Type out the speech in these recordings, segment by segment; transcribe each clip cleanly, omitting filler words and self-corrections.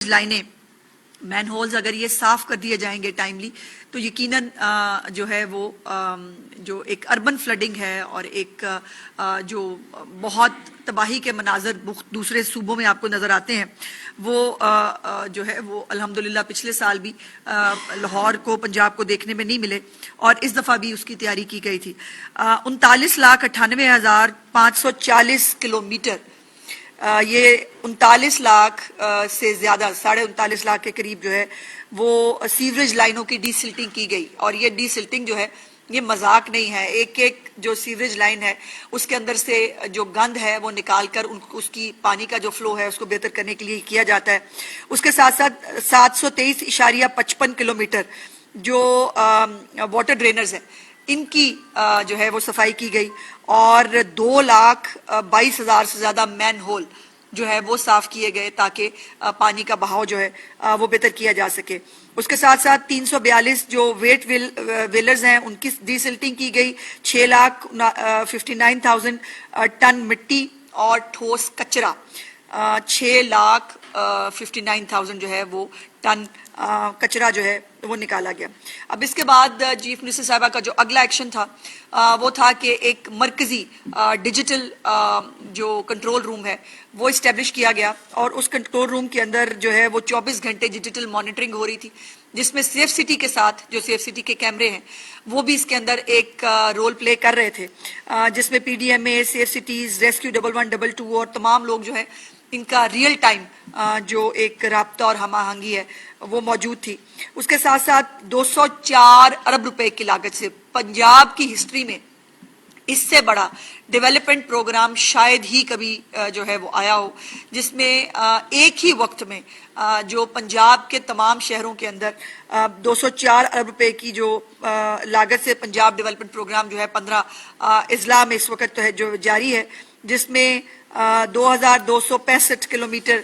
لائنیں مین ہولز اگر یہ صاف کر دیے جائیں گے ٹائملی تو یقیناً جو ہے وہ جو ایک اربن فلڈنگ ہے اور ایک جو بہت تباہی کے مناظر دوسرے صوبوں میں آپ کو نظر آتے ہیں وہ جو ہے وہ الحمدللہ پچھلے سال بھی لاہور کو پنجاب کو دیکھنے میں نہیں ملے اور اس دفعہ بھی اس کی تیاری کی گئی تھی 39,98,540 کلومیٹر یہ 39 لاکھ سے زیادہ 39.5 لاکھ کے قریب جو ہے وہ سیوریج لائنوں کی ڈی سلٹنگ کی گئی اور یہ ڈی سلٹنگ جو ہے یہ مذاق نہیں ہے. ایک ایک جو سیوریج لائن ہے اس کے اندر سے جو گند ہے وہ نکال کر اس کی پانی کا جو فلو ہے اس کو بہتر کرنے کے لیے کیا جاتا ہے. اس کے ساتھ ساتھ 723.55 کلومیٹر جو واٹر ڈرینرز ہیں ان کی جو ہے وہ صفائی کی گئی اور 2,22,000 سے زیادہ مین ہول جو ہے وہ صاف کیے گئے تاکہ پانی کا بہاؤ جو ہے وہ بہتر کیا جا سکے. اس کے ساتھ ساتھ 342 جو ویٹ ویلرز ہیں ان کی ڈی سلٹنگ کی گئی. 6,59,000 ٹن مٹی اور ٹھوس کچرا 6,59,000 جو ہے وہ ٹن کچرا جو ہے وہ نکالا گیا. اب اس کے بعد چیف منسٹر صاحبہ کا جو اگلا ایکشن تھا وہ تھا کہ ایک مرکزی ڈیجیٹل جو کنٹرول روم ہے وہ اسٹیبلش کیا گیا اور اس کنٹرول روم کے اندر جو ہے وہ 24 گھنٹے ڈیجیٹل مانیٹرنگ ہو رہی تھی جس میں سیف سٹی کے ساتھ جو سیف سٹی کے کیمرے ہیں وہ بھی اس کے اندر ایک رول پلے کر رہے تھے جس میں P D M A safe cities rescue 1122 اور تمام لوگ جو ہے ان کا ریئل ٹائم جو ایک رابطہ اور ہم آہنگی ہے وہ موجود تھی. اس کے ساتھ ساتھ 204 ارب روپے کی لاگت سے پنجاب کی ہسٹری میں اس سے بڑا ڈیولپمنٹ پروگرام شاید ہی کبھی جو ہے وہ آیا ہو جس میں ایک ہی وقت میں جو پنجاب کے تمام شہروں کے اندر 204 ارب روپے کی جو لاگت سے پنجاب ڈیولپمنٹ پروگرام جو ہے 15 اضلاع میں اس وقت جو جاری ہے جس میں 2,265 کلومیٹر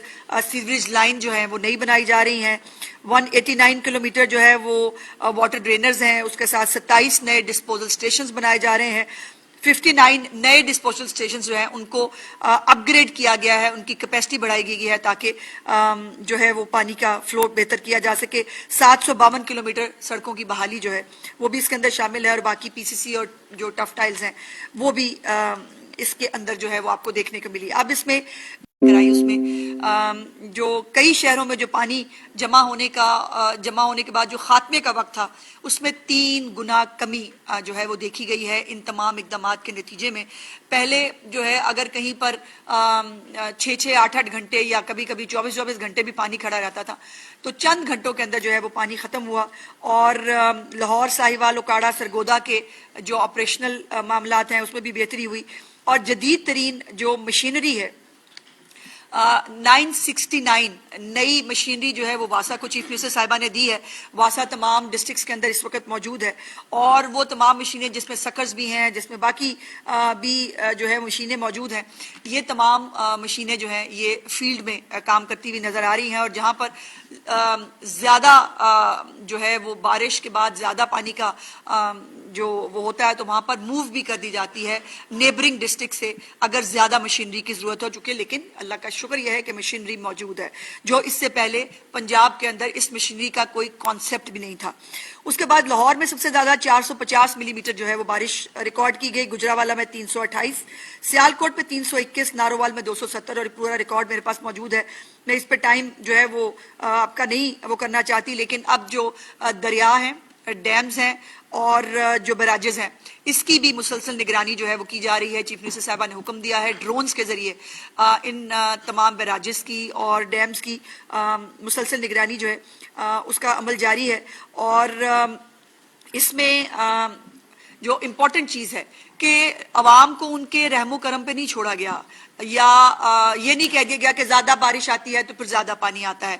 سیوریج لائن جو ہیں وہ نئی بنائی جا رہی ہیں. 189 کلومیٹر جو ہے وہ واٹر ڈرینرز ہیں. اس کے ساتھ 27 نئے ڈسپوزل سٹیشنز بنائے جا رہے ہیں. 59 نئے ڈسپوزل سٹیشنز جو ہیں ان کو اپ گریڈ کیا گیا ہے, ان کی کیپیسٹی بڑھائی گئی ہے تاکہ جو ہے وہ پانی کا فلو بہتر کیا جا سکے. 752 کلومیٹر سڑکوں کی بحالی جو ہے وہ بھی اس کے اندر شامل ہے اور باقی پی سی سی اور جو ٹف ٹائلز ہیں وہ بھی اس کے اندر جو ہے وہ آپ کو دیکھنے کو ملی. اب اس میں جو کئی شہروں میں جو پانی جمع ہونے کے بعد جو خاتمے کا وقت تھا اس میں 3 گنا کمی جو ہے وہ دیکھی گئی ہے ان تمام اقدامات کے نتیجے میں. پہلے جو ہے اگر کہیں پر 6-6 8-8 گھنٹے یا کبھی کبھی 24-24 گھنٹے بھی پانی کھڑا رہتا تھا تو چند گھنٹوں کے اندر جو ہے وہ پانی ختم ہوا اور لاہور ساہیوال اوکاڑا سرگودا کے جو آپریشنل معاملات ہیں اس میں بھی بہتری ہوئی اور جدید ترین جو مشینری ہے 969 نئی مشینری جو ہے وہ واسا کو چیف منسٹر صاحبہ نے دی ہے. واسا تمام ڈسٹرکٹس کے اندر اس وقت موجود ہے اور وہ تمام مشینیں جس میں سکرز بھی ہیں جس میں باقی بھی جو ہے مشینیں موجود ہیں یہ تمام مشینیں جو ہیں یہ فیلڈ میں کام کرتی ہوئی نظر آ رہی ہیں اور جہاں پر زیادہ جو ہے وہ بارش کے بعد زیادہ پانی کا جو وہ ہوتا ہے تو وہاں پر موو بھی کر دی جاتی ہے نیبرنگ ڈسٹرکٹ سے اگر زیادہ مشینری کی ضرورت ہو چکے. لیکن اللہ کا شکر یہ ہے کہ مشینری موجود ہے جو اس سے پہلے پنجاب کے اندر اس مشینری کا کوئی کانسیپٹ بھی نہیں تھا. اس کے بعد لاہور میں سب سے زیادہ 450 ملی میٹر جو ہے وہ بارش ریکارڈ کی گئی. گجرانوالہ میں 328, سیالکوٹ پہ 321, نارووال میں 270 اور پورا ریکارڈ میرے پاس موجود ہے. میں اس پہ ٹائم جو ہے وہ آپ کا نہیں وہ کرنا چاہتی لیکن اب جو دریا ہیں ڈیمز ہیں اور جو بیراجز ہیں اس کی بھی مسلسل نگرانی جو ہے وہ کی جا رہی ہے. چیف منسٹر صاحبہ نے حکم دیا ہے ڈرونز کے ذریعے ان تمام بیراجز کی اور ڈیمز کی مسلسل نگرانی جو ہے اس کا عمل جاری ہے. اور اس میں جو امپورٹنٹ چیز ہے کہ عوام کو ان کے رحم و کرم پہ نہیں چھوڑا گیا یا یہ نہیں کہہ دیا گیا کہ زیادہ بارش آتی ہے تو پھر زیادہ پانی آتا ہے.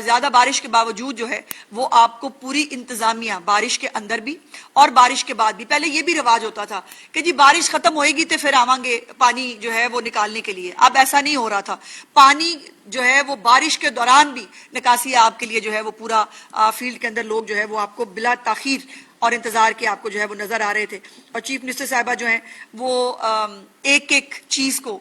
زیادہ بارش کے باوجود جو ہے وہ آپ کو پوری انتظامیہ بارش کے اندر بھی اور بارش کے بعد بھی, پہلے یہ بھی رواج ہوتا تھا کہ جی بارش ختم ہوئے گی تو پھر آویں گے پانی جو ہے وہ نکالنے کے لیے. اب ایسا نہیں ہو رہا تھا. پانی جو ہے وہ بارش کے دوران بھی نکاسی آپ کے لیے جو ہے وہ پورا فیلڈ کے اندر لوگ جو ہے وہ آپ کو بلا تاخیر اور انتظار کے آپ کو جو ہے وہ نظر آ رہے تھے. اور چیف منسٹر صاحبہ جو ہیں وہ ایک ایک چیز کو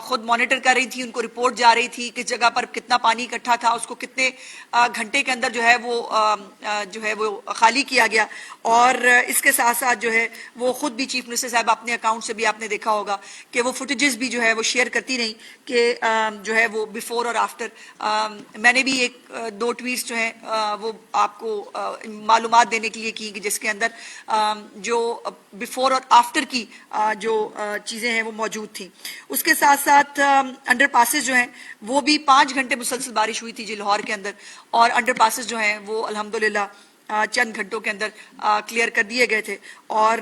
خود مانیٹر کر رہی تھی، ان کو رپورٹ جا رہی تھی کس جگہ پر کتنا پانی اکٹھا تھا، اس کو کتنے گھنٹے کے اندر جو ہے وہ خالی کیا گیا. اور اس کے ساتھ ساتھ جو ہے وہ خود بھی چیف منسٹر صاحب اپنے اکاؤنٹ سے بھی آپ نے دیکھا ہوگا کہ وہ فوٹیجز بھی جو ہے وہ شیئر کرتی رہی کہ جو ہے وہ بیفور اور آفٹر. میں نے بھی ایک دو ٹویٹس جو ہیں وہ آپ کو معلومات دینے کے لیے کی جس کے اندر جو بیفور اور آفٹر کی جو چیزیں ہیں وہ موجود تھیں. اس کے ساتھ ساتھ انڈر پاسز جو ہیں وہ بھی 5 گھنٹے مسلسل بارش ہوئی تھی جی لاہور کے اندر، اور انڈر پاسز جو ہیں وہ الحمدللہ چند گھنٹوں کے اندر کلیئر کر دیے گئے تھے. اور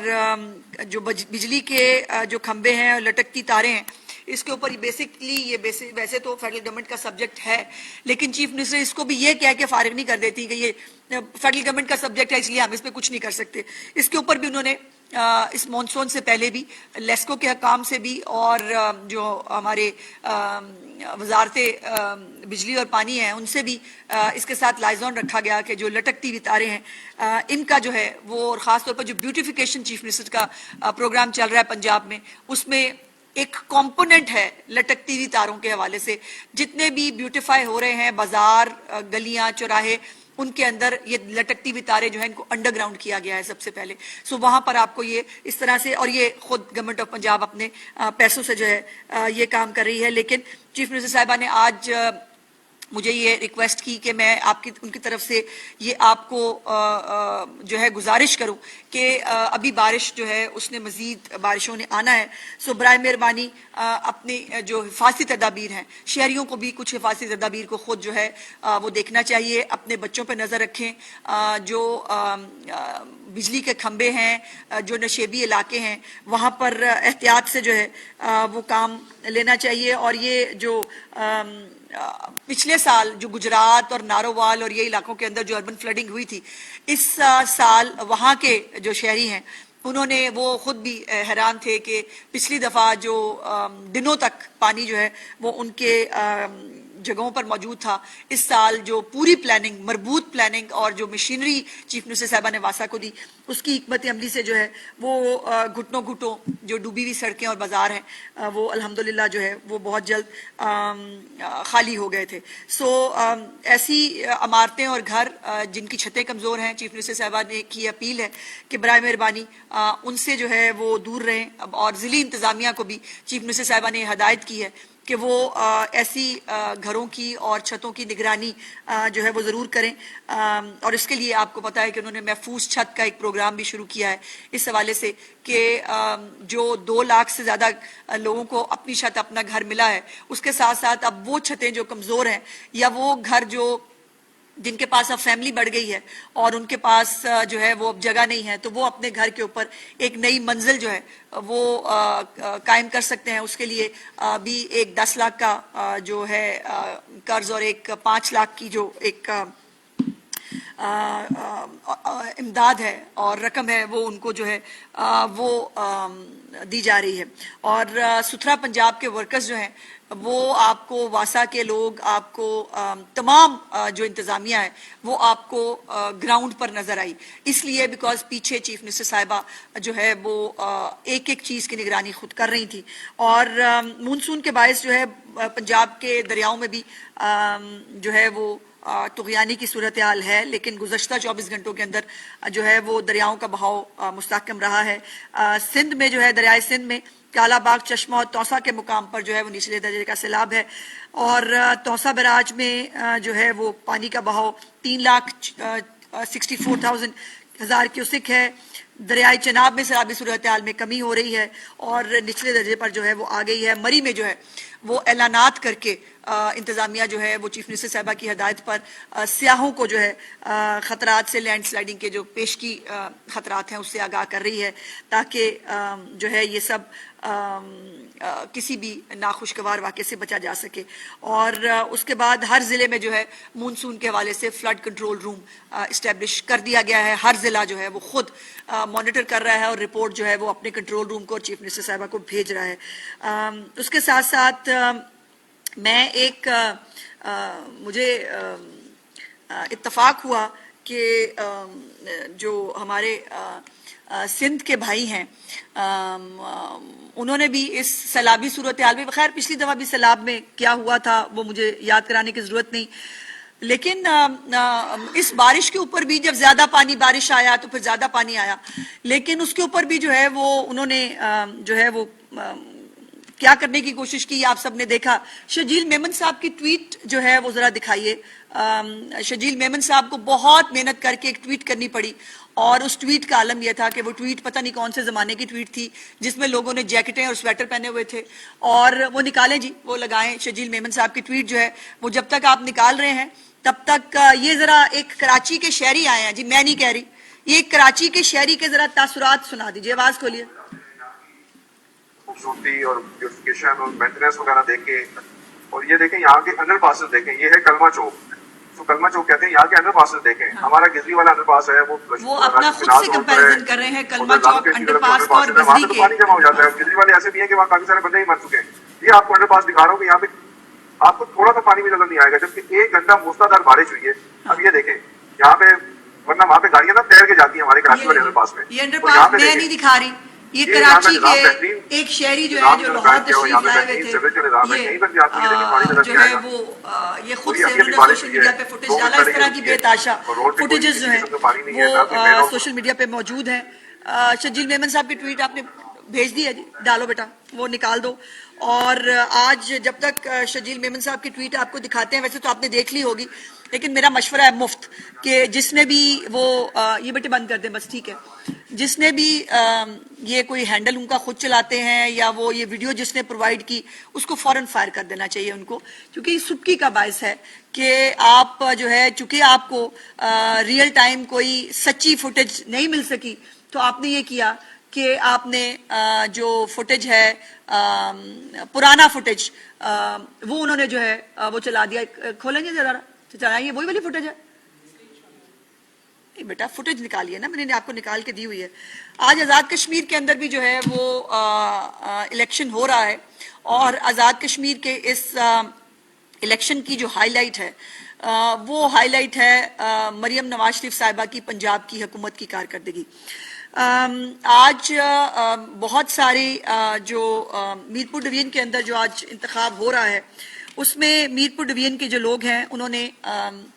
جو بجلی کے جو کھمبے ہیں اور لٹکتی تاریں ہیں اس کے اوپر بیسکلی یہ ویسے تو فیڈرل گورنمنٹ کا سبجیکٹ ہے، لیکن چیف منسٹر اس کو بھی یہ کہہ کے فارغ نہیں کر دیتی کہ یہ فیڈرل گورنمنٹ کا سبجیکٹ ہے اس لیے ہم اس پہ کچھ نہیں کر سکتے. اس کے اوپر بھی انہوں نے اس مانسون سے پہلے بھی لیسکو کے حکام سے بھی اور جو ہمارے وزارت بجلی اور پانی ہیں ان سے بھی اس کے ساتھ لائزون رکھا گیا کہ جو لٹکتی ہوئی تاریں ہیں ان کا جو ہے وہ، اور خاص طور پر جو بیوٹیفیکیشن چیف منسٹر کا پروگرام چل رہا ہے پنجاب میں، اس میں ایک کمپوننٹ ہے لٹکتی ہوئی تاروں کے حوالے سے. جتنے بھی بیوٹیفائی ہو رہے ہیں بازار، گلیاں، چوراہے، ان کے اندر یہ لٹکتی ہوئی تاریں جو ہیں ان کو انڈر گراؤنڈ کیا گیا ہے سب سے پہلے. وہاں پر آپ کو یہ اس طرح سے، اور یہ خود گورنمنٹ آف پنجاب اپنے پیسوں سے جو ہے یہ کام کر رہی ہے. لیکن چیف منسٹر صاحبہ نے آج مجھے یہ ریکویسٹ کی کہ میں ان کی طرف سے یہ آپ کو جو ہے گزارش کروں کہ ابھی بارش جو ہے اس نے مزید بارشوں نے آنا ہے، برائے مہربانی اپنی جو حفاظتی تدابیر ہیں، شہریوں کو بھی کچھ حفاظتی تدابیر کو خود جو ہے وہ دیکھنا چاہیے. اپنے بچوں پہ نظر رکھیں، جو بجلی کے کھمبے ہیں، جو نشیبی علاقے ہیں وہاں پر احتیاط سے جو ہے وہ کام لینا چاہیے. اور یہ جو پچھلے سال جو گجرات اور نارووال اور یہ علاقوں کے اندر جو اربن فلڈنگ ہوئی تھی، اس سال وہاں کے جو شہری ہیں انہوں نے وہ خود بھی حیران تھے کہ پچھلی دفعہ جو دنوں تک پانی جو ہے وہ ان کے جگہوں پر موجود تھا، اس سال جو پوری پلاننگ، مربوط پلاننگ اور جو مشینری چیف منسٹر صاحبہ نے واسا کو دی اس کی حکمت عملی سے جو ہے وہ گھٹنوں گھٹوں جو ڈوبی ہوئی سڑکیں اور بازار ہیں وہ الحمدللہ جو ہے وہ بہت جلد خالی ہو گئے تھے. ایسی عمارتیں اور گھر جن کی چھتیں کمزور ہیں، چیف منسٹر صاحبہ نے کی اپیل ہے کہ برائے مہربانی ان سے جو ہے وہ دور رہیں. اور ضلعی انتظامیہ کو بھی چیف منسٹر صاحبہ نے ہدایت کی ہے کہ وہ ایسی گھروں کی اور چھتوں کی نگرانی جو ہے وہ ضرور کریں. اور اس کے لیے آپ کو پتا ہے کہ انہوں نے محفوظ چھت کا ایک پروگرام بھی شروع کیا ہے اس حوالے سے کہ جو 2 لاکھ سے زیادہ لوگوں کو اپنی چھت، اپنا گھر ملا ہے، اس کے ساتھ ساتھ اب وہ چھتیں جو کمزور ہیں یا وہ گھر جو جن کے پاس اب فیملی بڑھ گئی ہے اور ان کے پاس جو ہے وہ اب جگہ نہیں ہے، تو وہ اپنے گھر کے اوپر ایک نئی منزل جو ہے وہ قائم کر سکتے ہیں. اس کے لیے بھی ایک 10 لاکھ کا جو ہے قرض اور ایک 5 لاکھ کی جو ایک امداد ہے اور رقم ہے وہ ان کو جو ہے وہ دی جا رہی ہے. اور ستھرا پنجاب کے ورکرز جو ہیں وہ آپ کو، واسا کے لوگ آپ کو، تمام جو انتظامیہ ہے وہ آپ کو گراؤنڈ پر نظر آئی، اس لیے بیکاز پیچھے چیف منسٹر صاحبہ جو ہے وہ ایک ایک چیز کی نگرانی خود کر رہی تھی. اور مونسون کے باعث جو ہے پنجاب کے دریاؤں میں بھی جو ہے وہ طغیانی کی صورتحال ہے، لیکن گزشتہ 24 گھنٹوں کے اندر جو ہے وہ دریاؤں کا بہاؤ مستحکم رہا ہے. سندھ میں جو ہے دریائے سندھ میں کالا باغ، چشمہ اور توسا کے مقام پر جو ہے وہ نچلے درجے کا سیلاب ہے. اور توسا بیراج میں جو ہے وہ پانی کا بہاؤ 3,64,000 کیوسک ہے. دریائے چناب میں سیلابی صورتحال میں کمی ہو رہی ہے اور نچلے درجے پر جو ہے وہ آ گئی ہے. مری میں جو ہے وہ اعلانات کر کے انتظامیہ جو ہے وہ چیف منسٹر صاحبہ کی ہدایت پر سیاحوں کو جو ہے خطرات سے، لینڈ سلائڈنگ کے جو پیشگی خطرات ہیں اس سے آگاہ کر رہی ہے تاکہ جو ہے یہ سب کسی بھی ناخوشگوار واقعے سے بچا جا سکے. اور اس کے بعد ہر ضلع میں جو ہے مونسون کے حوالے سے فلڈ کنٹرول روم اسٹیبلش کر دیا گیا ہے. ہر ضلع جو ہے وہ خود مانیٹر کر رہا ہے اور رپورٹ جو ہے وہ اپنے کنٹرول روم کو اور چیف منسٹر صاحبہ کو بھیج رہا ہے. اس کے ساتھ ساتھ میں ایک مجھے اتفاق ہوا کہ جو ہمارے سندھ کے بھائی ہیں انہوں نے بھی اس سیلابی صورتحال میں، بخیر پچھلی دفعہ بھی سیلاب میں کیا ہوا تھا وہ مجھے یاد کرانے کی ضرورت نہیں، لیکن اس بارش کے اوپر بھی جب زیادہ پانی بارش آیا تو پھر زیادہ پانی آیا، لیکن اس کے اوپر بھی جو ہے وہ انہوں نے جو ہے وہ کیا کرنے کی کوشش کی، آپ سب نے دیکھا۔ شجیل میمن صاحب کی ٹویٹ جو ہے وہ ذرا دکھائیے۔ شجیل میمن صاحب کو بہت محنت کر کے ایک ٹویٹ کرنی پڑی، اور اس ٹویٹ کا عالم یہ تھا کہ وہ ٹویٹ پتہ نہیں کون سے زمانے کی ٹویٹ تھی جس میں لوگوں نے جیکٹیں اور سویٹر پہنے ہوئے تھے، اور وہ نکالیں جی، وہ لگائیں شجیل میمن صاحب کی ٹویٹ جو ہے وہ جب تک آپ نکال رہے ہیں تب تک یہ ذرا ایک کراچی کے شہری آئے ہیں جی، میں نہیں کہہ رہی، یہ ایک کراچی کے شہری کے ذرا تاثرات سنا دیجیے، آواز کھولیے۔ خوبصورتی اور بیوٹیفیکیشن اور مینٹیننس وغیرہ دیکھ کے، اور یہ دیکھیں یہاں کے انڈر پاسز دیکھیں، یہ ہے کلمہ چوک، تو کلمہ چوک کہتے ہیں، یہاں کے انڈر پاسز دیکھیں، ہمارا گزری والا انڈر پاس ہے وہ اپنا خود سے کمپیریزن کر رہے ہیں کلمہ چوک انڈر پاس کا اور وہاں پہ پانی جمع ہو جاتا ہے، گزری والے ایسے بھی ہیں کہ وہاں کافی سارے بندے ہی مر چکے ہیں۔ یہ آپ کو انڈر پاس دکھا رہا ہوں کہ یہاں پہ آپ کو تھوڑا سا پانی بھی نظر نہیں آئے گا، جبکہ 1 گھنٹہ موسلادھار بارش ہوئی ہے۔ اب یہ دیکھیں یہاں پہ، ورنہ وہاں پہ گاڑیاں نا تیر کے جاتی ہیں ہمارے کراچی والے انڈر پاس میں، یہ انڈر پاس میں نہیں دکھا رہی، یہ کراچی کے ایک شہری جو ہے جو لاہور تشریف لائے ہوئے تھے، یہ جو ہے وہ یہ خود سے انہوں نے سوشل میڈیا پہ فوٹیج ڈالا، اس طرح کی بے تاشا فوٹیجز جو ہیں وہ سوشل میڈیا پہ موجود ہیں۔ شجیل میمن صاحب کی ٹویٹ آپ نے بھیج دی ہے جی، ڈالو بیٹا وہ نکال دو۔ اور آج جب تک شجیل میمن صاحب کی ٹویٹ آپ کو دکھاتے ہیں، ویسے تو آپ نے دیکھ لی ہوگی، لیکن میرا مشورہ ہے مفت کہ جس نے بھی وہ یہ بیٹے بند کر دیں بس، ٹھیک ہے، جس نے بھی یہ کوئی ہینڈل ان کا خود چلاتے ہیں یا وہ یہ ویڈیو جس نے پرووائڈ کی اس کو فوراً فائر کر دینا چاہیے ان کو، کیونکہ یہ سبکی کا باعث ہے کہ آپ جو ہے چونکہ آپ کو ریئل ٹائم کوئی سچی فوٹیج نہیں مل سکی تو آپ نے یہ کیا کہ آپ نے جو فوٹیج ہے پرانا فوٹیج وہ انہوں نے جو ہے وہ چلا دیا۔ کھولیں گے ذرا، چلائیے، وہی والی فوٹیج ہے بیٹا، فوٹیج نکالیے نا، میں نے آپ کو نکال کے دی ہوئی ہے۔ آج آزاد کشمیر کے اندر بھی جو ہے وہ الیکشن ہو رہا ہے، اور آزاد کشمیر کے اس الیکشن کی جو ہائی لائٹ ہے وہ ہائی لائٹ ہے مریم نواز شریف صاحبہ کی پنجاب کی حکومت کی کارکردگی۔ آج بہت سارے جو میرپور ڈویژن کے اندر جو آج انتخاب ہو رہا ہے اس میں میرپور ڈویژن کے جو لوگ ہیں انہوں نے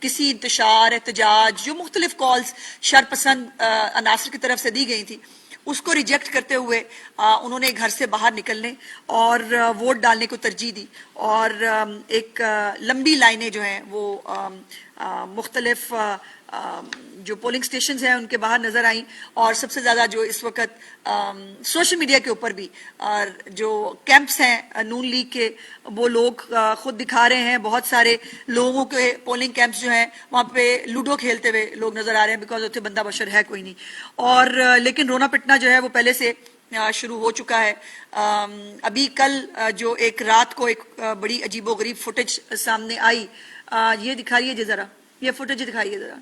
کسی انتشار، احتجاج، جو مختلف کالز شرپسند عناصر کی طرف سے دی گئی تھی اس کو ریجیکٹ کرتے ہوئے انہوں نے گھر سے باہر نکلنے اور ووٹ ڈالنے کو ترجیح دی، اور ایک لمبی لائنیں جو ہیں وہ مختلف جو پولنگ سٹیشنز ہیں ان کے باہر نظر آئیں، اور سب سے زیادہ جو اس وقت سوشل میڈیا کے اوپر بھی جو کیمپس ہیں نون لیگ کے وہ لوگ خود دکھا رہے ہیں، بہت سارے لوگوں کے پولنگ کیمپس جو ہیں وہاں پہ لوڈو کھیلتے ہوئے لوگ نظر آ رہے ہیں، بیکاز اتنے بندہ بشر ہے کوئی نہیں، اور لیکن رونا پٹنا جو ہے وہ پہلے سے شروع ہو چکا ہے۔ ابھی کل جو ایک رات کو ایک بڑی عجیب و غریب فوٹیج سامنے آئی، یہ دکھائیے جی ذرا، یہ فوٹیج دکھائیے ذرا۔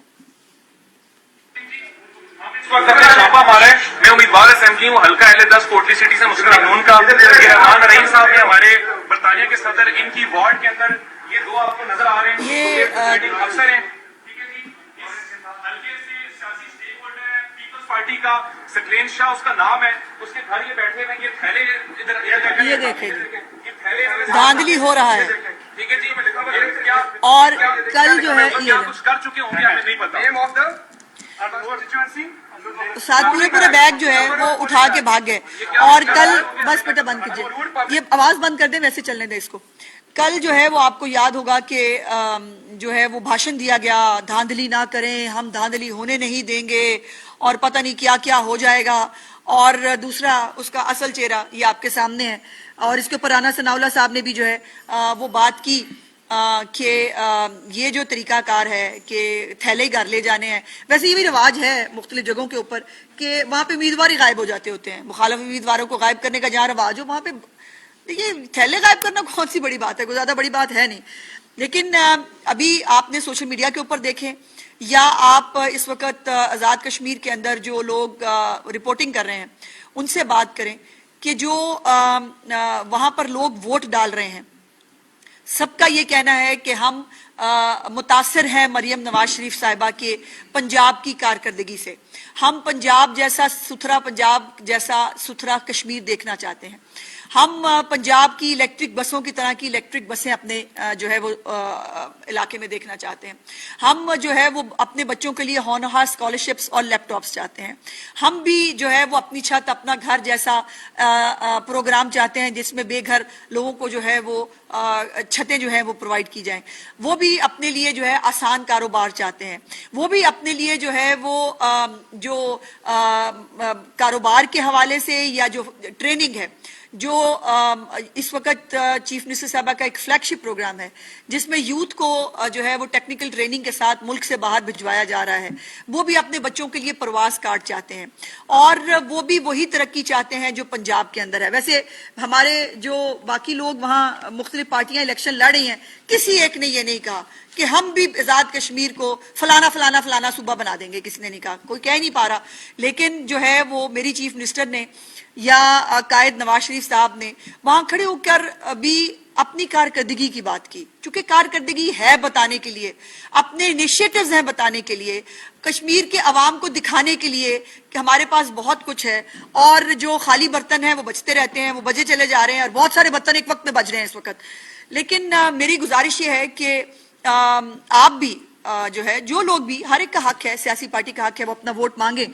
اس وقت اپنے چھاپا مارا ہے، میں امیدوار اسمبلی ہوں حلقہ اہل 10 کوٹلی سٹی سے مسکران نون کا، یہ رحمان رحیم صاحب ہیں ہمارے برطانیہ کے صدر، ان کی وارڈ کے اندر یہ دو آپ کو نظر آ رہے ہیں، یہ افسر ہیں، ٹھیک ہے جی، اس حلقے سے سیاسی اسٹیک ہولڈر ہے پیپلز پارٹی کا، سکلین شاہ اس کا نام ہے، اس کے گھر یہ بیٹھے ہوئے، یہ تھیلے ادھر یہ دیکھیں یہ دھاندلی ہو رہا ہے، ٹھیک ہے جی، میں لکھا ہوا کیا، اور کل جو ہے کیا کچھ کر چکے ہوں گے ہمیں نہیں پتا۔ ساتھ پورے بیگ جو ہے وہ اٹھا کے بھاگ گئے، اور کل بس بیٹا بند کیجیے، یہ آواز بند کر دیں، ویسے چلنے دیں اس کو۔ کل جو ہے وہ آپ کو یاد ہوگا کہ جو ہے وہ بھاشن دیا گیا، دھاندلی نہ کریں، ہم دھاندلی ہونے نہیں دیں گے، اور پتہ نہیں کیا کیا ہو جائے گا، اور دوسرا اس کا اصل چہرہ یہ آپ کے سامنے ہے، اور اس کے اوپر رانا ثناءاللہ صاحب نے بھی جو ہے وہ بات کی کہ یہ جو طریقہ کار ہے کہ تھیلے گھر لے جانے ہیں، ویسے یہ بھی رواج ہے مختلف جگہوں کے اوپر کہ وہاں پہ امیدوار ہی غائب ہو جاتے ہوتے ہیں، مخالف امیدواروں کو غائب کرنے کا جہاں رواج ہو وہاں پہ دیکھیے تھیلے غائب کرنا کون سی بڑی بات ہے، کوئی زیادہ بڑی بات ہے نہیں، لیکن ابھی آپ نے سوشل میڈیا کے اوپر دیکھیں یا آپ اس وقت آزاد کشمیر کے اندر جو لوگ رپورٹنگ کر رہے ہیں ان سے بات کریں کہ جو وہاں پر لوگ ووٹ ڈال رہے ہیں، سب کا یہ کہنا ہے کہ ہم متاثر ہیں مریم نواز شریف صاحبہ کے پنجاب کی کارکردگی سے. ہم پنجاب جیسا ستھرا کشمیر دیکھنا چاہتے ہیں. ہم پنجاب کی الیکٹرک بسوں کی طرح کی الیکٹرک بسیں اپنے جو ہے وہ علاقے میں دیکھنا چاہتے ہیں. ہم جو ہے وہ اپنے بچوں کے لیے ہونہار اسکالرشپس اور لیپ ٹاپس چاہتے ہیں. ہم بھی جو ہے وہ اپنی چھت اپنا گھر جیسا پروگرام چاہتے ہیں جس میں بے گھر لوگوں کو جو ہے وہ چھتیں جو ہیں وہ پرووائڈ کی جائیں. وہ بھی اپنے لیے جو ہے آسان کاروبار چاہتے ہیں. وہ بھی اپنے لیے جو ہے وہ جو کاروبار کے حوالے سے یا جو ٹریننگ ہے جو اس وقت چیف منسٹر صاحبہ کا ایک فلیگ شپ پروگرام ہے جس میں یوتھ کو جو ہے وہ ٹیکنیکل ٹریننگ کے ساتھ ملک سے باہر بھجوایا جا رہا ہے. وہ بھی اپنے بچوں کے لیے پرواز کارڈ چاہتے ہیں اور وہ بھی وہی ترقی چاہتے ہیں جو پنجاب کے اندر ہے. ویسے ہمارے جو باقی لوگ وہاں مختلف پارٹیاں الیکشن لڑ رہی ہیں کسی ایک نے یہ نہیں کہا کہ ہم بھی آزاد کشمیر کو فلانا صوبہ بنا دیں گے. کسی نے نہیں کہا, کوئی کہہ نہیں پا رہا. لیکن جو ہے وہ میری چیف منسٹر نے یا قائد نواز شریف صاحب نے وہاں کھڑے ہو کر بھی اپنی کارکردگی کی بات کی. چونکہ کارکردگی ہے بتانے کے لیے, اپنے انیشیٹوز ہیں بتانے کے لیے, کشمیر کے عوام کو دکھانے کے لیے کہ ہمارے پاس بہت کچھ ہے اور جو خالی برتن ہیں وہ بجتے رہتے ہیں, وہ بجے چلے جا رہے ہیں اور بہت سارے برتن ایک وقت میں بج رہے ہیں اس وقت. لیکن میری گزارش یہ ہے کہ آپ بھی جو ہے جو لوگ بھی, ہر ایک کا حق ہے, سیاسی پارٹی کا حق ہے وہ اپنا ووٹ مانگیں,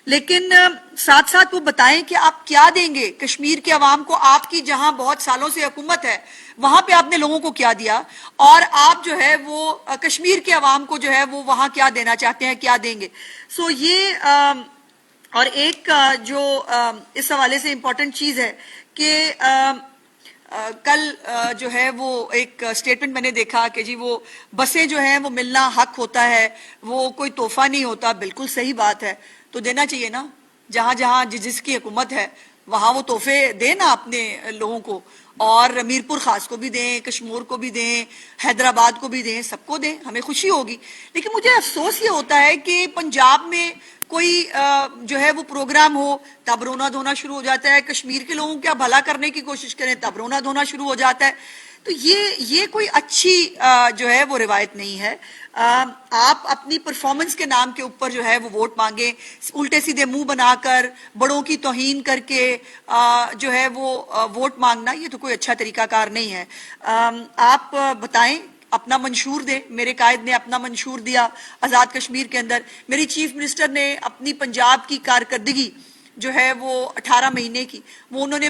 لیکن ساتھ ساتھ وہ بتائیں کہ آپ کیا دیں گے کشمیر کے عوام کو. آپ کی جہاں بہت سالوں سے حکومت ہے وہاں پہ آپ نے لوگوں کو کیا دیا اور آپ جو ہے وہ کشمیر کے عوام کو جو ہے وہ وہاں کیا دینا چاہتے ہیں, کیا دیں گے. سو یہ اور ایک جو اس حوالے سے امپورٹنٹ چیز ہے کہ کل جو ہے وہ ایک سٹیٹمنٹ میں نے دیکھا کہ جی وہ بسیں جو ہیں وہ ملنا حق ہوتا ہے, وہ کوئی تحفہ نہیں ہوتا. بالکل صحیح بات ہے, تو دینا چاہیے نا. جہاں جہاں جس کی حکومت ہے وہاں وہ تحفے دیں نا اپنے لوگوں کو, اور میرپور خاص کو بھی دیں, کشمور کو بھی دیں, حیدرآباد کو بھی دیں, سب کو دیں, ہمیں خوشی ہوگی. لیکن مجھے افسوس یہ ہوتا ہے کہ پنجاب میں کوئی جو ہے وہ پروگرام ہو تب رونا دھونا شروع ہو جاتا ہے, کشمیر کے لوگوں کا بھلا کرنے کی کوشش کریں تب رونا دھونا شروع ہو جاتا ہے. تو یہ کوئی اچھی جو ہے وہ روایت نہیں ہے. آپ اپنی پرفارمنس کے نام کے اوپر جو ہے وہ ووٹ مانگیں, الٹے سیدھے منہ بنا کر بڑوں کی توہین کر کے جو ہے وہ ووٹ مانگنا, یہ تو کوئی اچھا طریقہ کار نہیں ہے. آپ بتائیں, اپنا منشور دیں. میرے قائد نے اپنا منشور دیا آزاد کشمیر کے اندر, میری چیف منسٹر نے اپنی پنجاب کی کارکردگی جو ہے وہ 18 مہینے کی وہ انہوں نے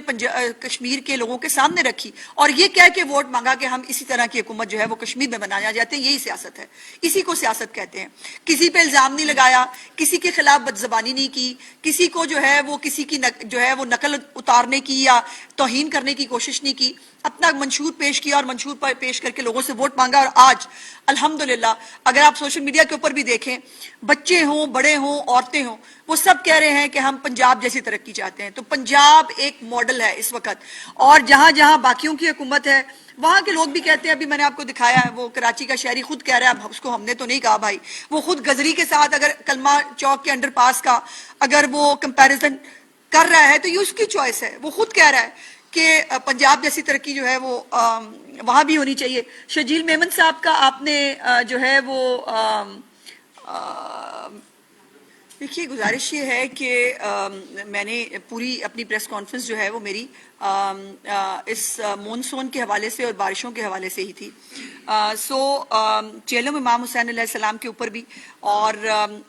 کشمیر کے لوگوں کے سامنے رکھی اور یہ کہہ کے ووٹ مانگا کہ ہم اسی طرح کی حکومت جو ہے وہ کشمیر میں بنانا چاہتے ہیں. یہی سیاست ہے, اسی کو سیاست کہتے ہیں. کسی پہ الزام نہیں لگایا, کسی کے خلاف بدزبانی نہیں کی, کسی کو جو ہے وہ کسی کی جو ہے وہ نقل اتارنے کی یا توہین کرنے کی کوشش نہیں کی. اپنا منشور پیش کیا اور منشور پر پیش کر کے لوگوں سے ووٹ مانگا. اور آج الحمدللہ اگر آپ سوشل میڈیا کے اوپر بھی دیکھیں, بچے ہوں, بڑے ہوں, عورتیں ہوں, وہ سب کہہ رہے ہیں کہ ہم پنجاب جیسی ترقی چاہتے ہیں. تو پنجاب ایک ماڈل ہے اس وقت, اور جہاں جہاں باقیوں کی حکومت ہے وہاں کے لوگ بھی کہتے ہیں. ابھی میں نے آپ کو دکھایا ہے, وہ کراچی کا شہری خود کہہ رہا ہے, اس کو ہم نے تو نہیں کہا بھائی, وہ خود گزری کے ساتھ اگر کلمہ چوک کے انڈر پاس کا اگر وہ کمپیریزن کر رہا ہے تو یہ اس کی چوائس ہے. وہ خود کہہ رہا ہے کہ پنجاب جیسی ترقی جو ہے وہ وہاں بھی ہونی چاہیے. شجیل میمن صاحب کا آپ نے جو ہے وہ دیکھیے, گزارش یہ ہے کہ میں نے پوری اپنی پریس کانفرنس جو ہے وہ میری اس مونسون کے حوالے سے اور بارشوں کے حوالے سے ہی تھی. چیلم امام حسین علیہ السلام کے اوپر بھی اور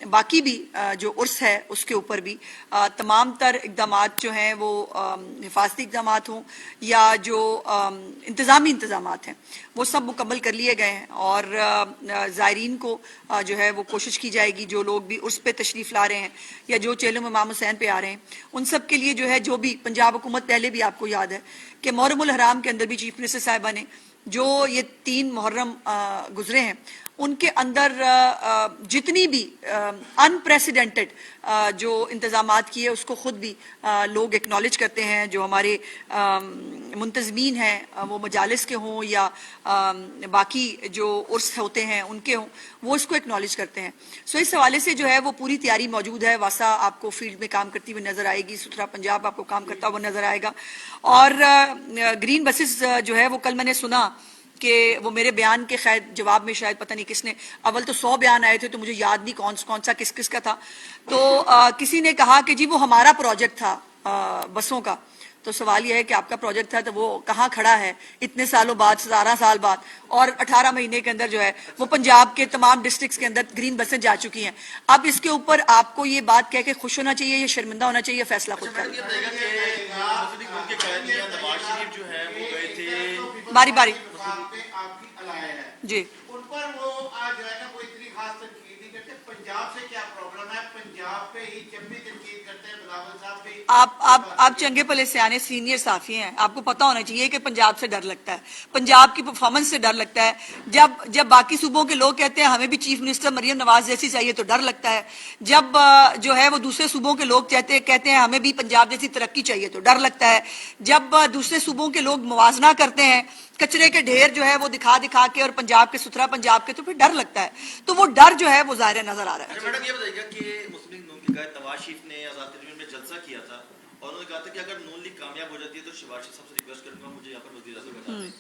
باقی بھی جو عرس ہے اس کے اوپر بھی تمام تر اقدامات جو ہیں وہ حفاظتی اقدامات ہوں یا جو انتظامی انتظامات ہیں وہ سب مکمل کر لیے گئے ہیں. اور زائرین کو جو ہے وہ کوشش کی جائے گی, جو لوگ بھی عرس پہ تشریف لا رہے ہیں یا جو چیلم امام حسین پہ آ رہے ہیں ان سب کے لیے جو ہے, جو بھی پنجاب حکومت پہلے بھی آپ کو یاد ہے کہ محرم الحرام کے اندر بھی چیف منسٹر صاحبہ نے جو یہ 3 محرم گزرے ہیں ان کے اندر جتنی بھی انپریسیڈنٹڈ جو انتظامات کیے اس کو خود بھی لوگ ایکنالج کرتے ہیں. جو ہمارے منتظمین ہیں وہ مجالس کے ہوں یا باقی جو عرس ہوتے ہیں ان کے ہوں, وہ اس کو ایکنالج کرتے ہیں. سو اس حوالے سے جو ہے وہ پوری تیاری موجود ہے. واسا آپ کو فیلڈ میں کام کرتی ہوئی نظر آئے گی, ستھرا پنجاب آپ کو کام کرتا ہوا نظر آئے گا, اور گرین بسز جو ہے وہ کل میں نے سنا کہ وہ میرے بیان کے خیر جواب میں شاید پتہ نہیں کس نے اول تو 100 بیان آئے تھے تو مجھے یاد نہیں کون سا کس کا تھا، تو کسی نے کہا کہ جی وہ ہمارا پروجیکٹ تھا بسوں کا. تو سوال یہ ہے کہ آپ کا پروجیکٹ تھا تو وہ کہاں کھڑا ہے اتنے سالوں بعد، 17 سال بعد، اور 18 مہینے کے اندر جو ہے وہ پنجاب کے تمام ڈسٹرکٹس کے اندر گرین بسیں جا چکی ہیں. اب اس کے اوپر آپ کو یہ بات کہہ کے خوش ہونا چاہیے یا شرمندہ ہونا چاہیے، فیصلہ خود کریں. باری باری جی. ان پر وہ آج جو ہے نا کوئی اتنی خاص تنقید نہیں کرتے. پنجاب سے کیا پرابلم ہے؟ پنجاب پہ ہی جب بھی تنقید کرتے ہیں بلاول صاحب بھی. آپ چنگے پلے سیانے سینئر صحافی ہیں، آپ کو پتہ ہونا چاہیے کہ پنجاب سے ڈر لگتا ہے، پنجاب کی پرفارمنس سے ڈر لگتا ہے. جب باقی صوبوں کے لوگ کہتے ہیں ہمیں بھی چیف منسٹر مریم نواز جیسی چاہیے تو ڈر لگتا ہے. جب جو ہے وہ دوسرے صوبوں کے لوگ کہتے ہیں ہمیں بھی پنجاب جیسی ترقی چاہیے تو ڈر لگتا ہے. جب دوسرے صوبوں کے لوگ موازنہ کرتے ہیں کچرے کے ڈھیر جو ہے وہ دکھا کے اور پنجاب کے ستھرا پنجاب کے، تو پھر ڈر لگتا ہے. تو وہ ڈر جو ہے وہ ظاہر نظر آ رہا ہے. میڈم یہ بتائیے گا کہ مسلم لیگ نون کی قائد نواز شریف نے آزاد ترین میں جلسہ کیا تھا اور انہوں نے کہا تھا کہ اگر نون لیگ کامیاب ہو جاتی ہے تو شہباز شریف صاحب سے ریکویسٹ کروں گا مجھے یہاں پر وزیر اعظم بنا دیں.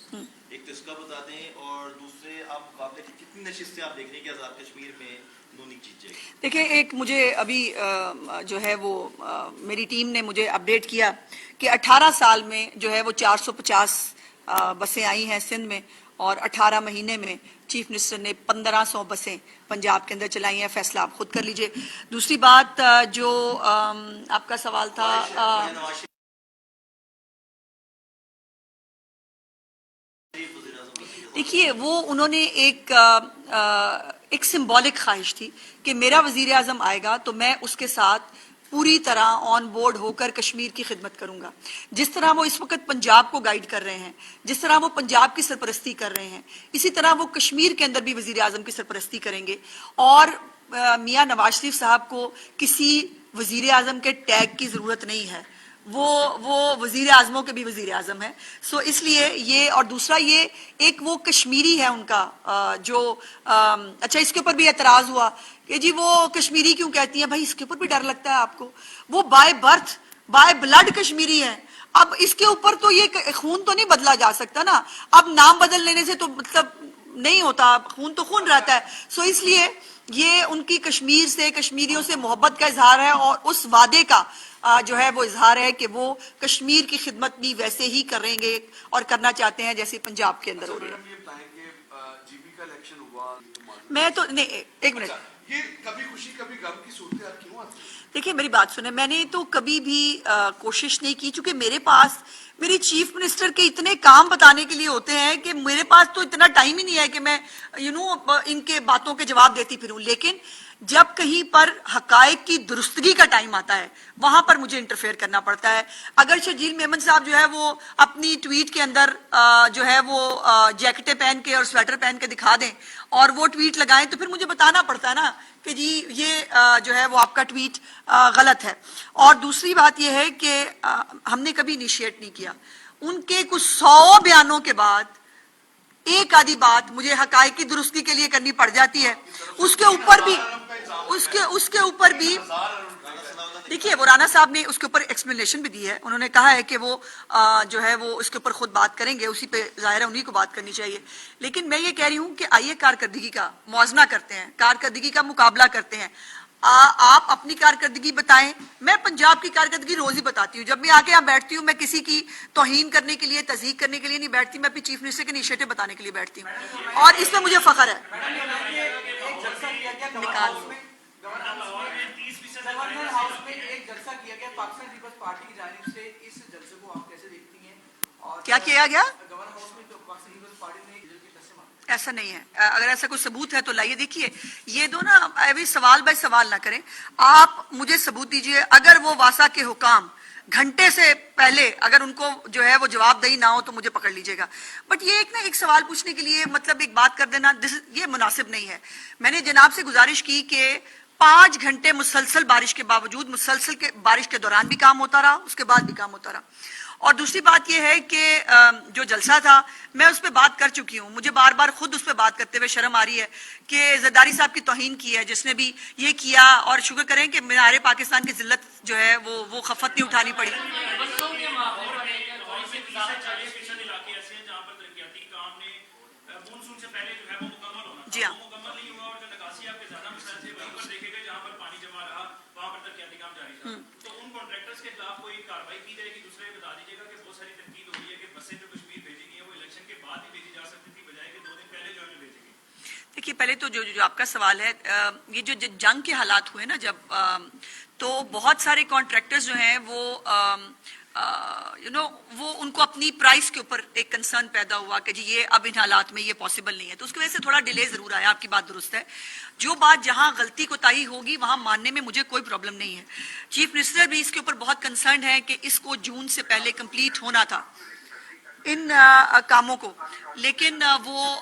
ایک تو اس کا بتا دیں، اور دوسرے آپ مقابلے کی کتنی نشستیں آپ دیکھ رہے ہیں کہ آزاد کشمیر میں نون لیگ جیت جائے گی؟ دیکھیں، ایک مجھے ابھی جو ہے وہ میری ٹیم نے مجھے اپڈیٹ کیا کہ 18 سال میں جو ہے وہ 450 بسیں آئی ہیں سندھ میں، اور 18 مہینے میں چیف منسٹر نے 1500 بسیں پنجاب کے اندر چلائی ہیں. فیصلہ آپ خود کر لیجئے. دوسری بات جو آپ کا سوال تھا، دیکھیے وہ انہوں نے ایک سمبولک خواہش تھی کہ میرا وزیر اعظم آئے گا تو میں اس کے ساتھ پوری طرح آن بورڈ ہو کر کشمیر کی خدمت کروں گا. جس طرح وہ اس وقت پنجاب کو گائیڈ کر رہے ہیں، جس طرح وہ پنجاب کی سرپرستی کر رہے ہیں، اسی طرح وہ کشمیر کے اندر بھی وزیر اعظم کی سرپرستی کریں گے. اور میاں نواز شریف صاحب کو کسی وزیر اعظم کے ٹیگ کی ضرورت نہیں ہے، وہ وزیر اعظموں کے بھی وزیر اعظم ہیں. سو اس لیے یہ، اور دوسرا یہ ایک وہ کشمیری ہے ان کا جو اچھا اس کے اوپر بھی اعتراض ہوا کہ جی وہ کشمیری کیوں کہتی ہیں. بھائی اس کے اوپر بھی ڈر لگتا ہے آپ کو؟ وہ by birth by blood Kashmiri ہیں. اب اس کے اوپر تو یہ خون تو نہیں بدلا جا سکتا نا. اب نام بدل لینے سے تو مطلب نہیں ہوتا، خون تو خون رہتا ہے. سو اس لیے یہ ان کی کشمیر سے، کشمیریوں سے محبت کا اظہار ہے، اور اس وعدے کا جو ہے وہ اظہار ہے کہ وہ کشمیر کی خدمت بھی ویسے ہی کریں گے اور کرنا چاہتے ہیں جیسے پنجاب کے اندر ہو رہی ہے. میں تو نہیں، ایک منٹ، یہ کبھی خوشی کبھی غم کی صورتحال کیوں آتی ہے؟ دیکھیں میری بات سنیں، میں نے تو کبھی بھی کوشش نہیں کی، چونکہ میرے پاس میری چیف منسٹر کے اتنے کام بتانے کے لیے ہوتے ہیں کہ میرے پاس تو اتنا ٹائم ہی نہیں ہے کہ میں ان کے باتوں کے جواب دیتی پھروں. لیکن جب کہیں پر حقائق کی درستگی کا ٹائم آتا ہے وہاں پر مجھے انٹرفیئر کرنا پڑتا ہے. اگر شرجیل میمن صاحب جو ہے وہ اپنی ٹویٹ کے اندر جو ہے وہ جیکٹیں پہن کے اور سویٹر پہن کے دکھا دیں اور وہ ٹویٹ لگائیں تو پھر مجھے بتانا پڑتا ہے نا کہ جی یہ جو ہے وہ آپ کا ٹویٹ غلط ہے. اور دوسری بات یہ ہے کہ ہم نے کبھی انیشیٹ نہیں کیا. ان کے کچھ 100 بیانوں کے بعد ایک آدھی بات مجھے حقائق کی درستی کے لیے کرنی پڑ جاتی ہے. اس کے اوپر بھی دیکھیے وہ رانا صاحب نے اس کے اوپر ایکسپلینیشن بھی دی ہے. انہوں نے کہا ہے کہ وہ جو ہے وہ اس کے اوپر خود بات کریں گے، اسی پہ ظاہر ہے انہی کو بات کرنی چاہیے. لیکن میں یہ کہہ رہی ہوں کہ آئیے کارکردگی کا موازنہ کرتے ہیں، کارکردگی کا مقابلہ کرتے ہیں. آپ اپنی کارکردگی بتائیں، میں پنجاب کی کارکردگی روز ہی بتاتی ہوں. جب میں آ کے یہاں بیٹھتی ہوں میں کسی کی توہین کرنے کے لیے، تضحیق کرنے کے لیے نہیں بیٹھتی، میں اپنی چیف منسٹر کے انیشیٹو بتانے کے لیے بیٹھتی ہوں، اور اس میں مجھے فخر ہے. گورنر ہاؤس میں ایک جلسہ کیا گیا پاکستان پیپلز پارٹی کی جانب سے، اس جلسے کو آپ کیسے دیکھتی ہیں؟ اور کیا کیا گیا؟ گورنر ہاؤس میں تو پاکستان پیپلز پارٹی نے ایسا نہیں ہے. اگر ایسا کوئی ثبوت ہے تو لائیے. دیکھیے یہ دو نا ابھی سوال بائی سوال نہ کریں. آپ مجھے ثبوت دیجئے. اگر وہ واسا کے حکام گھنٹے سے پہلے اگر ان کو جو ہے وہ جواب دہی نہ ہو تو مجھے پکڑ لیجئے گا. بٹ یہ ایک سوال پوچھنے کے لیے مطلب ایک بات کر دینا یہ مناسب نہیں ہے. میں نے جناب سے گزارش کی کہ 5 گھنٹے مسلسل بارش کے باوجود، مسلسل کے بارش کے دوران بھی کام ہوتا رہا، اس کے بعد بھی کام ہوتا رہا. اور دوسری بات یہ ہے کہ جو جلسہ تھا میں اس پہ بات کر چکی ہوں. مجھے بار بار خود اس پہ بات کرتے ہوئے شرم آ رہی ہے کہ زرداری صاحب کی توہین کی ہے جس نے بھی یہ کیا. اور شکر کریں کہ مینار پاکستان کی ذلت جو ہے وہ خفت نہیں اٹھانی پڑی. جی ہاں مکمل نہیں ہوا اور جو نکاسی آپ کے زیادہ مسائل تھے وہیں پر دیکھے گئے جہاں پر پانی جمع رہا وہاں پر ترقیاتی کام جاری تھا. تو ان کانٹریکٹرز کے خلاف کوئی کارروائی کی جائے گی؟ دوسرے بتا دیجیے گا کہ بہت ساری تنقید ہو رہی ہے کہ بسیں جو کشمیر بھیجی گئی ہیں وہ الیکشن کے بعد ہی بھیجی جا سکتی تھی بجائے کہ 2 دن پہلے جو ہے بھیجی گئی. دیکھیے پہلے تو جو آپ کا سوال ہے یہ جو جنگ کے حالات ہوئے نا جب تو بہت سارے کانٹریکٹرز جو ہیں وہ وہ ان کو اپنی پرائس کے اوپر ایک کنسرن پیدا ہوا کہ جی یہ اب ان حالات میں یہ پاسبل نہیں ہے تو اس کی وجہ سے تھوڑا ڈیلے ضرور آیا. آپ کی بات درست ہے. جو بات جہاں غلطی کوتاہی ہوگی وہاں ماننے میں مجھے کوئی پرابلم نہیں ہے. چیف منسٹر بھی اس کے اوپر بہت کنسرنڈ ہے کہ اس کو جون سے پہلے کمپلیٹ ہونا تھا ان کاموں کو, لیکن وہ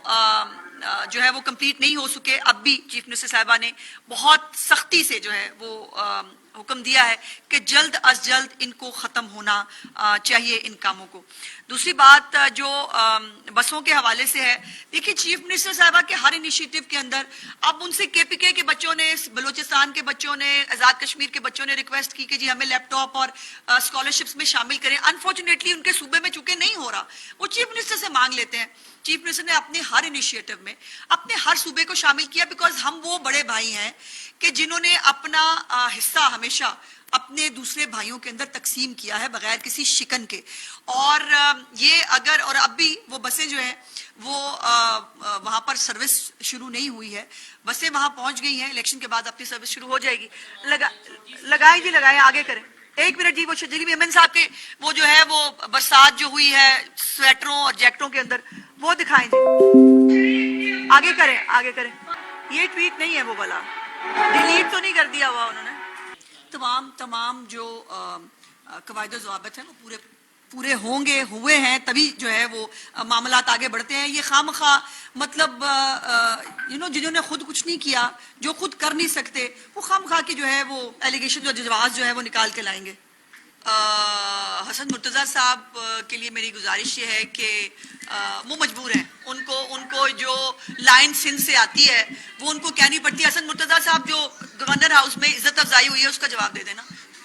جو ہے وہ کمپلیٹ نہیں ہو سکے. اب بھی چیف منسٹر صاحبہ نے بہت سختی سے جو ہے وہ حکم دیا ہے کہ جلد از جلد ان کو ختم ہونا چاہیے ان کاموں کو. دوسری بات جو بسوں کے حوالے سے ہے, دیکھیے چیف منسٹر صاحبہ کے ہر انیشیٹو کے اندر اب ان سے KPK کے بچوں نے, بلوچستان کے بچوں نے, آزاد کشمیر کے بچوں نے ریکویسٹ کی کہ جی ہمیں لیپ ٹاپ اور اسکالرشپس میں شامل کریں. انفارچونیٹلی ان کے صوبے میں چونکہ نہیں ہو رہا, وہ چیف منسٹر سے مانگ لیتے ہیں. چیف منسٹر نے اپنے ہر انیشیٹو میں اپنے ہر صوبے کو شامل کیا, بیکاز ہم وہ بڑے بھائی ہیں کہ جنہوں نے اپنا حصہ ہمیشہ اپنے دوسرے بھائیوں کے اندر تقسیم کیا ہے بغیر کسی شکن کے. اور یہ اگر اور اب بھی وہ بسیں جو ہیں وہ وہاں پر سروس شروع نہیں ہوئی ہے, بسیں وہاں پہنچ گئی ہیں, الیکشن کے بعد اپنی سروس شروع ہو جائے گی. لگائیں جی لگائیں, آگے کریں. ایک منٹ جی, وہ شجری احمد صاحب کے وہ جو ہے وہ برسات جو ہوئی ہے سویٹروں اور جیکٹوں کے اندر وہ دکھائیں جی. آگے کریں آگے کریں. یہ ٹویٹ نہیں ہے وہ والا, ڈیلیٹ تو نہیں کر دیا ہوا انہوں نے. تمام جو قواعد و ضوابط ہیں وہ پورے ہوں گے, ہوئے ہیں, تبھی جو ہے وہ معاملات آگے بڑھتے ہیں. یہ خواہ مطلب جنہوں نے خود کچھ نہیں کیا, جو خود کر نہیں سکتے, وہ خواہ کی جو ہے وہ ایلیگیشن اور جواز جو ہے وہ نکال کے لائیں گے. حسن مرتضیٰ صاحب کے لیے میری گزارش یہ ہے کہ وہ مجبور ہیں, ان کو جو لائن سندھ سے آتی ہے وہ ان کو کہنی پڑتی ہے. حسن مرتضیٰ صاحب جو گورنر ہاؤس میں عزت افزائی ہوئی ہے اس کا جواب دے دینا.